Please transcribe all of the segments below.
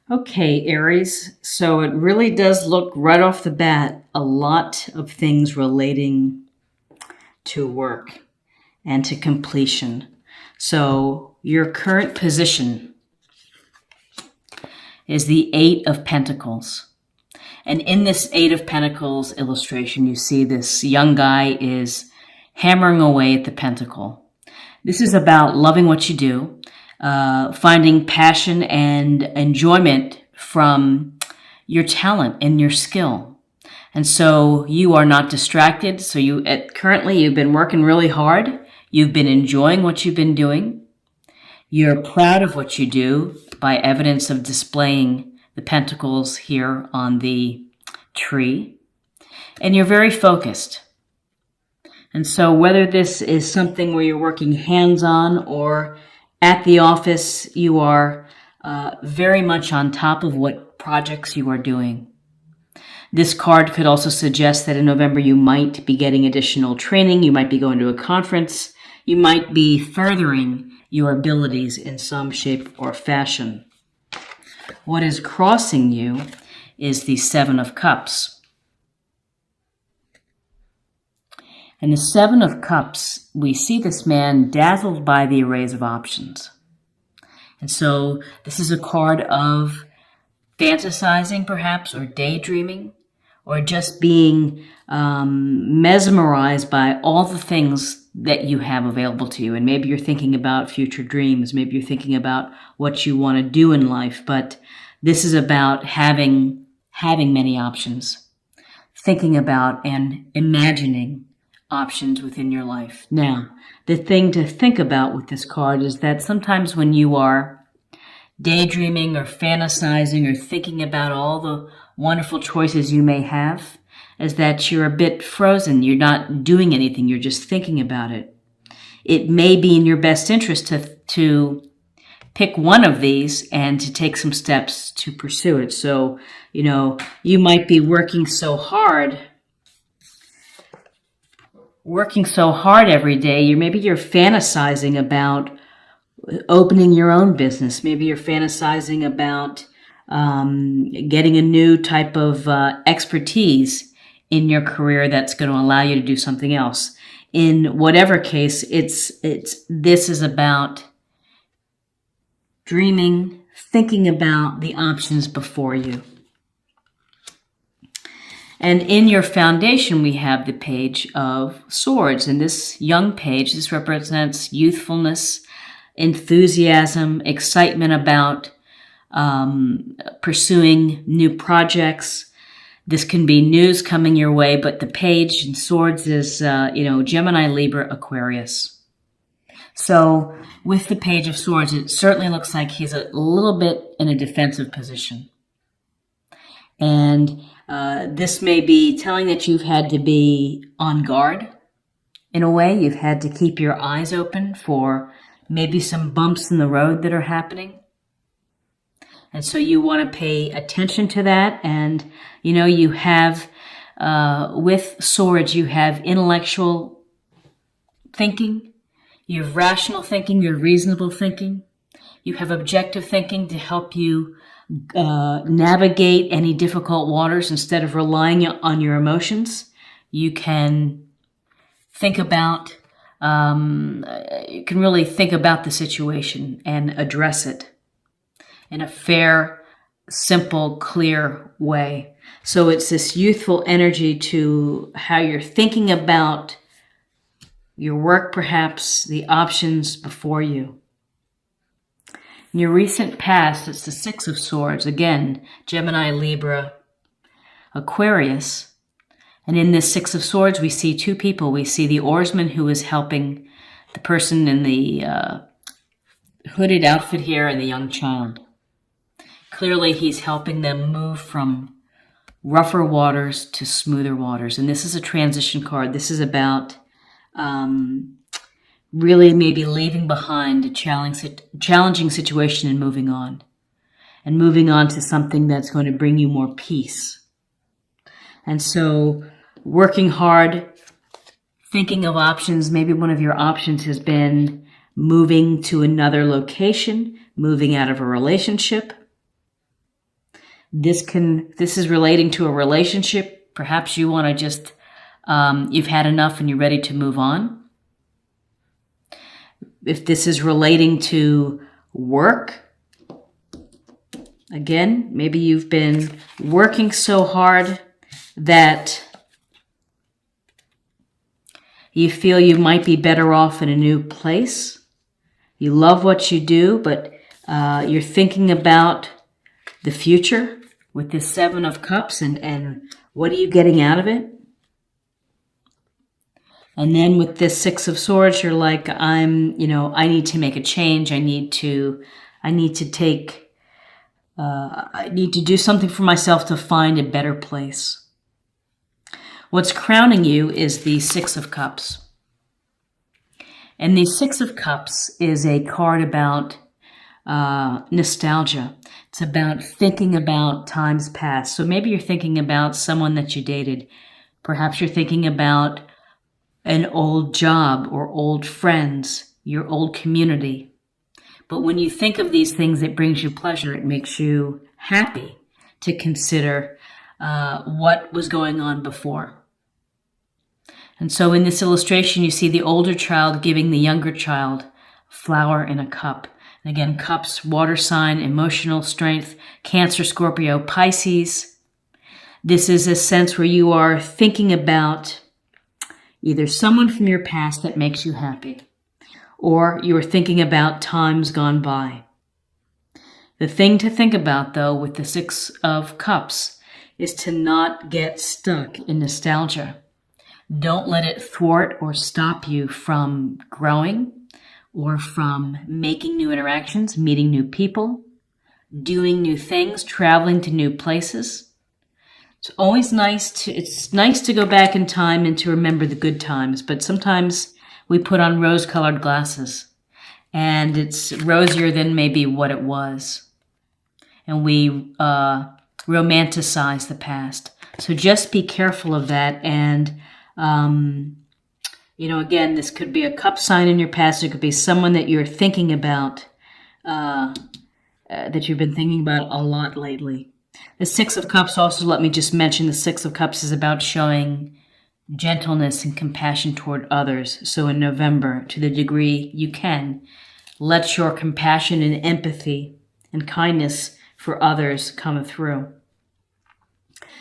Okay, Aries. So it really does look right off the bat a lot of things relating to work and to completion. So your current position is the Eight of Pentacles. And in this Eight of Pentacles illustration, you see this young guy is hammering away at the pentacle. This is about loving what you do, finding passion and enjoyment from your talent and your skill. And so you are not distracted. So currently you've been working really hard. You've been enjoying what you've been doing. You're proud of what you do by evidence of displaying the pentacles here on the tree. And you're very focused. And so whether this is something where you're working hands-on or at the office, you are very much on top of what projects you are doing. This card could also suggest that in November you might be getting additional training, you might be going to a conference, you might be furthering your abilities in some shape or fashion. What is crossing you is the Seven of Cups. And the Seven of Cups, we see this man dazzled by the arrays of options. And so this is a card of fantasizing perhaps, or daydreaming, or just being mesmerized by all the things that you have available to you. And maybe you're thinking about future dreams. Maybe you're thinking about what you want to do in life. But this is about having many options, thinking about and imagining options within your life. Now, the thing to think about with this card is that sometimes when you are daydreaming or fantasizing or thinking about all the wonderful choices you may have, is that you're a bit frozen. You're not doing anything. You're just thinking about it. It may be in your best interest to pick one of these and to take some steps to pursue it. So, you might be working so hard every day. Maybe you're fantasizing about opening your own business. Maybe you're fantasizing about getting a new type of expertise in your career that's going to allow you to do something else. In whatever case, this is about dreaming, thinking about the options before you. And in your foundation, we have the Page of Swords. And this young page, this represents youthfulness, enthusiasm, excitement about pursuing new projects. This can be news coming your way, but the Page in Swords is, Gemini, Libra, Aquarius. So with the Page of Swords, it certainly looks like he's a little bit in a defensive position. And this may be telling that you've had to be on guard. In a way, you've had to keep your eyes open for maybe some bumps in the road that are happening. And so you want to pay attention to that. And, you have, with swords, you have intellectual thinking, you have rational thinking, you have reasonable thinking, you have objective thinking to help you navigate any difficult waters instead of relying on your emotions. You can think about, you can really think about the situation and address it in a fair, simple, clear way. So it's this youthful energy to how you're thinking about your work, perhaps the options before you. In your recent past, it's the Six of Swords. Again, Gemini, Libra, Aquarius. And in this Six of Swords, we see two people. We see the oarsman who is helping the person in the hooded outfit here and the young child. Clearly, he's helping them move from rougher waters to smoother waters. And this is a transition card. This is about really maybe leaving behind a challenging situation and moving on. And moving on to something that's going to bring you more peace. And so working hard, thinking of options. Maybe one of your options has been moving to another location, moving out of a relationship. This is relating to a relationship. Perhaps you want to just, you've had enough and you're ready to move on. If this is relating to work, again, maybe you've been working so hard that you feel you might be better off in a new place. You love what you do, but you're thinking about the future with this Seven of Cups and what are you getting out of it? And then with this Six of Swords, you're like, I need to make a change. I need to do something for myself to find a better place. What's crowning you is the Six of Cups. And the Six of Cups is a card about nostalgia. It's about thinking about times past. So maybe you're thinking about someone that you dated. Perhaps you're thinking about an old job or old friends, your old community. But when you think of these things, it brings you pleasure. It makes you happy to consider what was going on before. And so in this illustration, you see the older child giving the younger child a flower in a cup. And again, cups, water sign, emotional strength, Cancer, Scorpio, Pisces. This is a sense where you are thinking about either someone from your past that makes you happy, or you're thinking about times gone by. The thing to think about, though, with the Six of Cups is to not get stuck in nostalgia. Don't let it thwart or stop you from growing or from making new interactions, meeting new people, doing new things, traveling to new places. It's nice to go back in time and to remember the good times, but sometimes we put on rose-colored glasses and it's rosier than maybe what it was. And we romanticize the past. So just be careful of that. And, again, this could be a cup sign in your past. It could be someone that you're thinking about, that you've been thinking about a lot lately. The Six of Cups, also let me just mention, the Six of Cups is about showing gentleness and compassion toward others. So in November, to the degree you can, let your compassion and empathy and kindness for others come through.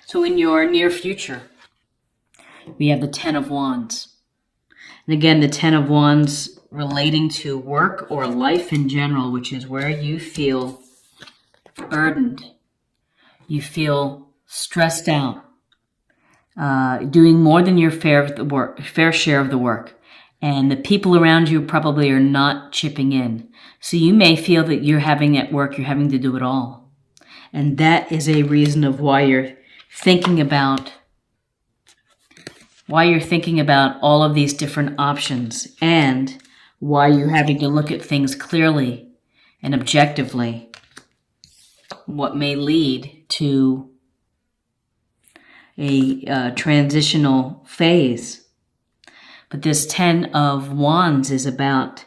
So in your near future, we have the Ten of Wands. And again, the Ten of Wands relating to work or life in general, which is where you feel burdened. You feel stressed out, doing more than your fair share of the work. And the people around you probably are not chipping in. So you may feel that you're having at work, you're having to do it all. And that is a reason of why you're thinking about all of these different options and why you're having to look at things clearly and objectively, what may lead to a transitional phase. But this Ten of Wands is about,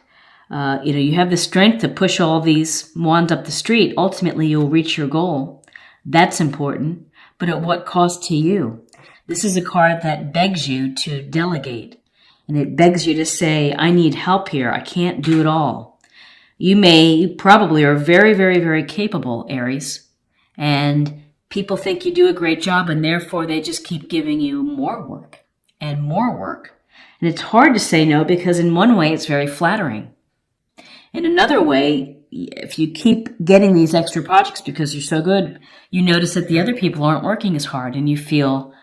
you have the strength to push all these wands up the street. Ultimately, you'll reach your goal. That's important. But at what cost to you? This is a card that begs you to delegate. And it begs you to say, I need help here. I can't do it all. You probably are very, very, very capable, Aries. And people think you do a great job, and therefore they just keep giving you more work and more work. And it's hard to say no because in one way it's very flattering. In another way, if you keep getting these extra projects because you're so good, you notice that the other people aren't working as hard and you feel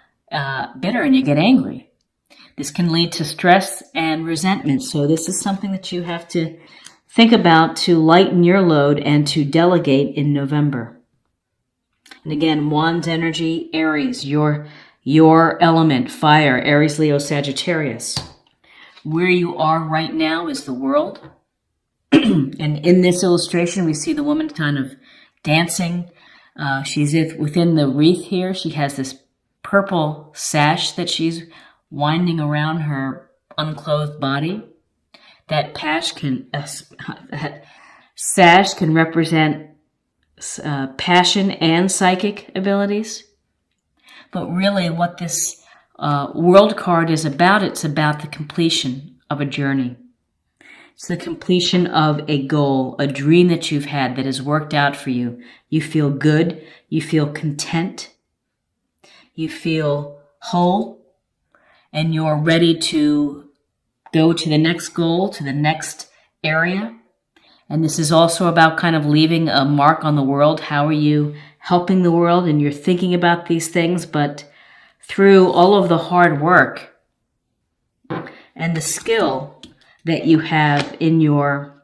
bitter and you get angry. This can lead to stress and resentment. So this is something that you have to think about to lighten your load and to delegate in November. And again, Wands energy, Aries, your element, fire, Aries, Leo, Sagittarius. Where you are right now is the world. And in this illustration, we see the woman kind of dancing. She's within the wreath here. She has this purple sash that she's winding around her unclothed body. That sash can represent passion and psychic abilities. But really what this World card is about, it's about the completion of a journey. It's the completion of a goal, a dream that you've had that has worked out for you. You feel good. You feel content. You feel whole. And you're ready to go to the next goal, to the next area. And this is also about kind of leaving a mark on the world. How are you helping the world? And you're thinking about these things, but through all of the hard work and the skill that you have in your,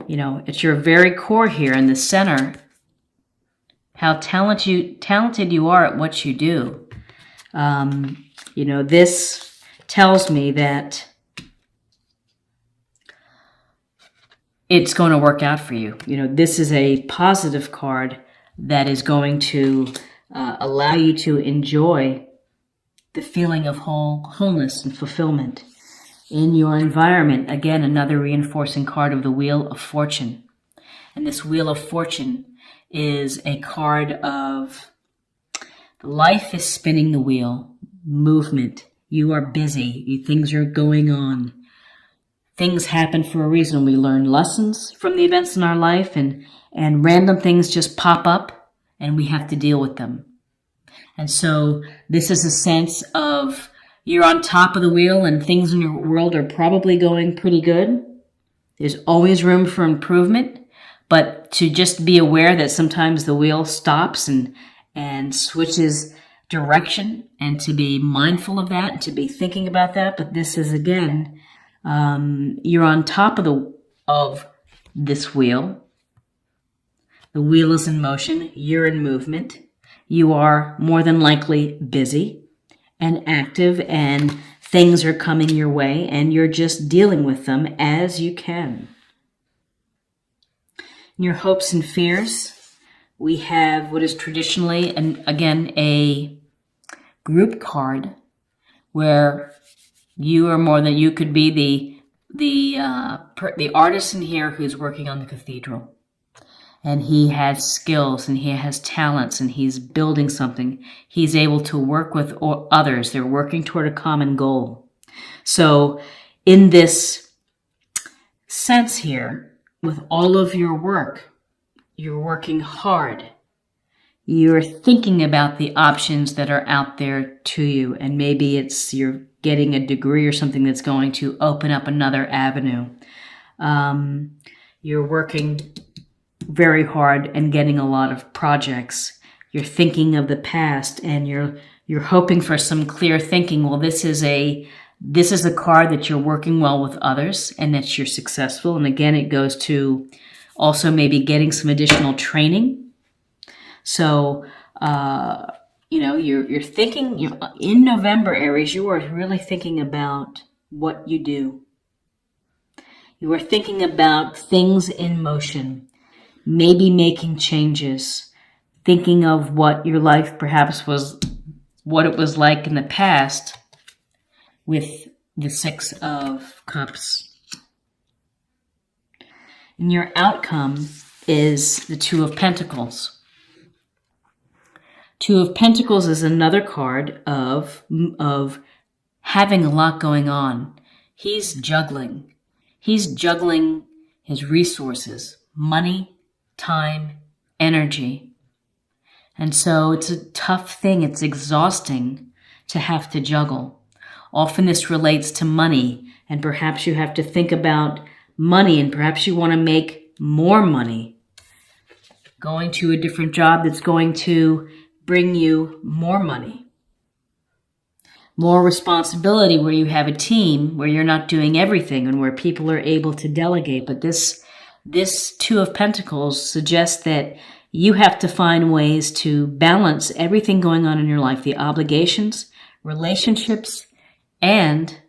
at your very core here in the center, how talented you are at what you do. This tells me that it's going to work out for you. This is a positive card that is going to allow you to enjoy the feeling of wholeness and fulfillment in your environment. Again, another reinforcing card of the Wheel of Fortune. And this Wheel of Fortune is a card of life is spinning the wheel, movement. You are busy. Things are going on. Things happen for a reason. We learn lessons from the events in our life, and random things just pop up and we have to deal with them. And so this is a sense of you're on top of the wheel and things in your world are probably going pretty good. There's always room for improvement, but to just be aware that sometimes the wheel stops and switches direction, and to be mindful of that and to be thinking about that. But this is, again, you're on top of this wheel. The wheel is in motion. You're in movement. You are more than likely busy and active, and things are coming your way, and you're just dealing with them as you can. In your hopes and fears, we have what is traditionally, and again, a group card where you could be the artist in here who's working on the cathedral. And he has skills and he has talents and he's building something. He's able to work with others. They're working toward a common goal. So in this sense here, with all of your work, you're working hard. You're thinking about the options that are out there to you. And maybe it's you're getting a degree or something that's going to open up another avenue. You're working very hard and getting a lot of projects. You're thinking of the past and you're hoping for some clear thinking. Well, this is a card that you're working well with others and that you're successful. And again, it goes to also maybe getting some additional training. So, you're thinking in November, Aries, you are really thinking about what you do. You are thinking about things in motion. Maybe making changes, thinking of what your life perhaps was, what it was like in the past with the Six of Cups. And your outcome is the Two of Pentacles. Two of Pentacles is another card of having a lot going on. He's juggling. He's juggling his resources, money, time, energy. And so it's a tough thing. It's exhausting to have to juggle. Often this relates to money, and perhaps you have to think about money, and perhaps you want to make more money. Going to a different job that's going to bring you more money. More responsibility where you have a team, where you're not doing everything and where people are able to delegate. But this Two of Pentacles suggests that you have to find ways to balance everything going on in your life, the obligations, relationships, and,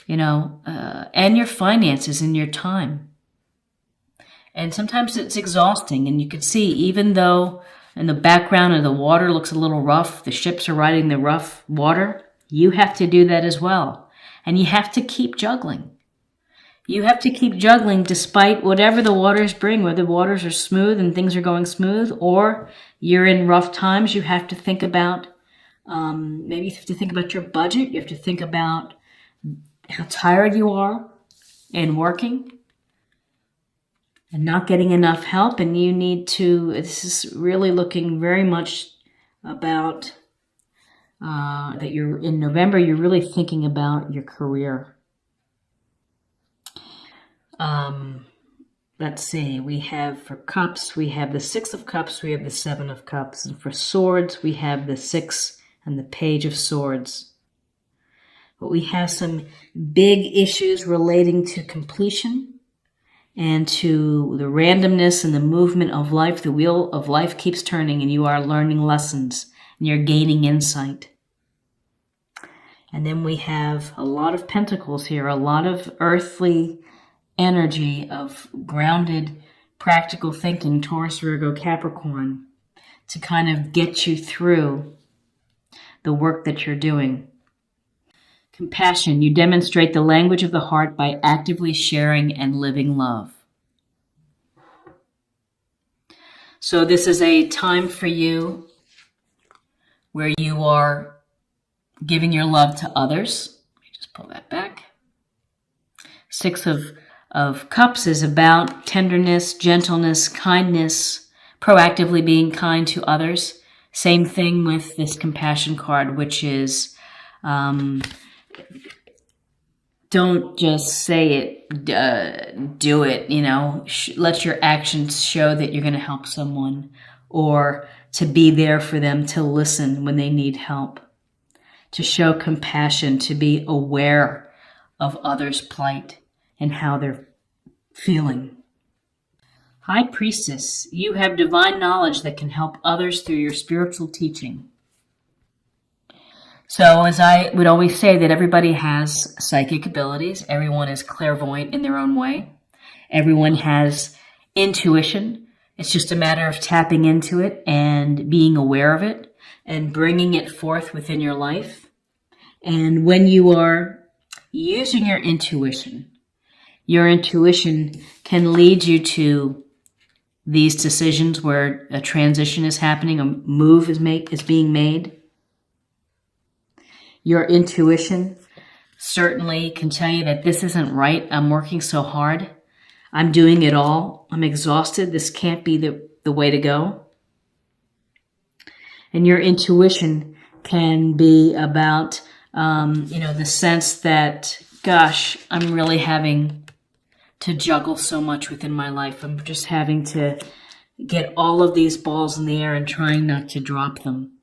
and your finances and your time. And sometimes it's exhausting, and you can see, even though in the background of the water looks a little rough, the ships are riding the rough water, you have to do that as well. And you have to keep juggling. You have to keep juggling despite whatever the waters bring, whether the waters are smooth and things are going smooth, or you're in rough times. You have to think about, maybe you have to think about your budget. You have to think about how tired you are and working and not getting enough help. And you need to, this is really looking very much about that you're in November, you're really thinking about your career. Let's see, we have for cups, we have the 6 of cups, we have the 7 of cups. And for swords, we have the 6 and the page of swords. But we have some big issues relating to completion and to the randomness and the movement of life. The wheel of life keeps turning, and you are learning lessons and you're gaining insight. And then we have a lot of pentacles here, a lot of earthly energy of grounded, practical thinking, Taurus, Virgo, Capricorn, to kind of get you through the work that you're doing. Compassion. You demonstrate the language of the heart by actively sharing and living love. So this is a time for you where you are giving your love to others. Let me just pull that back. 6 of Cups is about tenderness, gentleness, kindness, proactively being kind to others. Same thing with this compassion card, which is don't just say it, do it, let your actions show that you're going to help someone, or to be there for them, to listen when they need help, to show compassion, to be aware of others' plight and how they're feeling. High Priestess, you have divine knowledge that can help others through your spiritual teaching. So as I would always say, that everybody has psychic abilities. Everyone is clairvoyant in their own way. Everyone has intuition. It's just a matter of tapping into it and being aware of it and bringing it forth within your life. And when you are using your intuition can lead you to these decisions where a transition is happening, a move is being made. Your intuition certainly can tell you that this isn't right. I'm working so hard. I'm doing it all. I'm exhausted. This can't be the way to go. And your intuition can be about, the sense that, gosh, I'm really having to juggle so much within my life. I'm just having to get all of these balls in the air and trying not to drop them.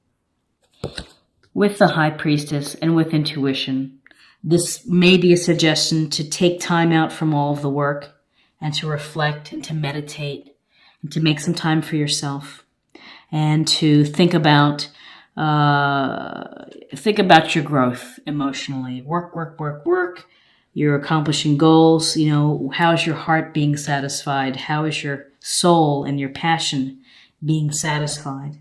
With the High Priestess and with intuition, this may be a suggestion to take time out from all of the work and to reflect and to meditate and to make some time for yourself and to think about your growth emotionally. Work. You're accomplishing goals. How's your heart being satisfied? How is your soul and your passion being satisfied?